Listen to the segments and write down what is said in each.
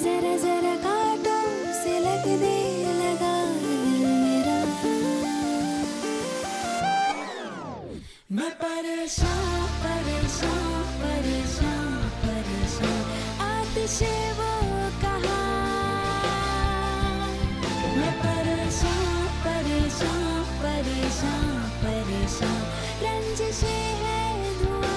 जरा जरा कांटों से लगने लगा दिल मेरा। मैं परेशान परेशान परेशान परेशान आतिशे वो कहा। मैं परेशान परेशान परेशान परेशान रंजिशे है धुआं।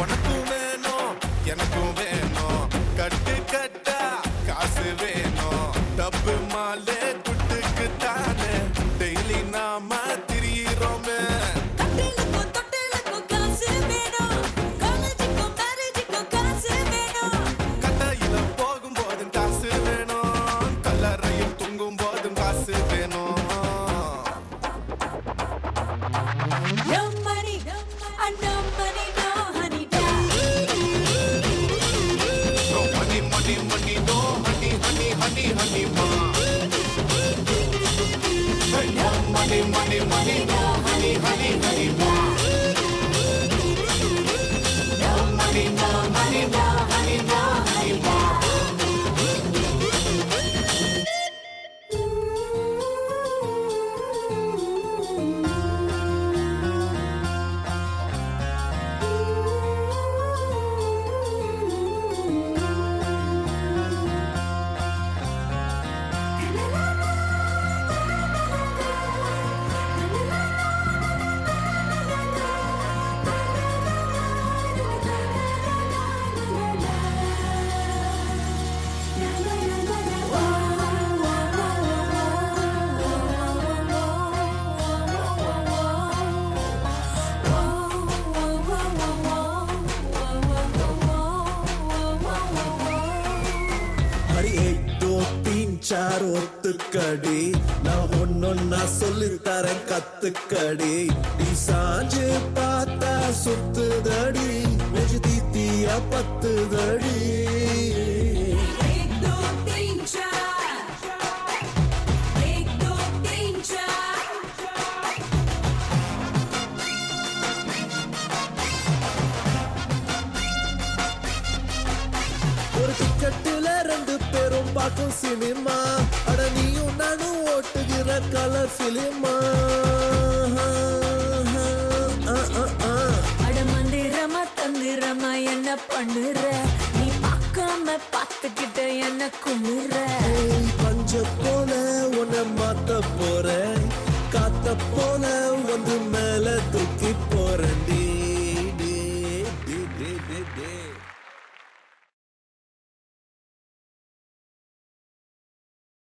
உனக்கும் வேணும் எனக்கும் வேணும் கட்டு கட்டா காசு வேணும் டப்பு மாலே குட்டுக்கு தானே டெய்லி நாம திரியிறோமே கட்டையில போகும்போதும் காசு வேணும் கல்லறையில் தூங்கும் போதும் காசு வேணும் No money, no money, no honey, No money, money, money, no honey, honey, honey, honey, ma. Hey, no money, money, money, no honey, honey, honey, ma. No money, no money, no honey, no honey, ma. हरी एक दो तीन चार ஒத்துக்கடி நான் ஒன்னொன்னா சொல்லி தரேன் கத்துக்கடி நீ சாஞ்சு பார்த்தா சுத்துதடி நெஞ்சு தீத்தியா பத்துதடி एक दो तीन चार, एक दो तीन चार। ஒரு டிக்கெட்டுல ரெண்டு பேரும் பார்க்கும் சினிமா அட நீயும் நானும் ஓட்டுகிற கலர் பிலிமா அட மந்திரமா தந்திரமா என்ன பண்ணுற நீ பார்க்காம பார்த்துக்கிட்ட என்ன குமுற பஞ்ச போல உன்னை மாத்த போறேன் காத்த போல வந்து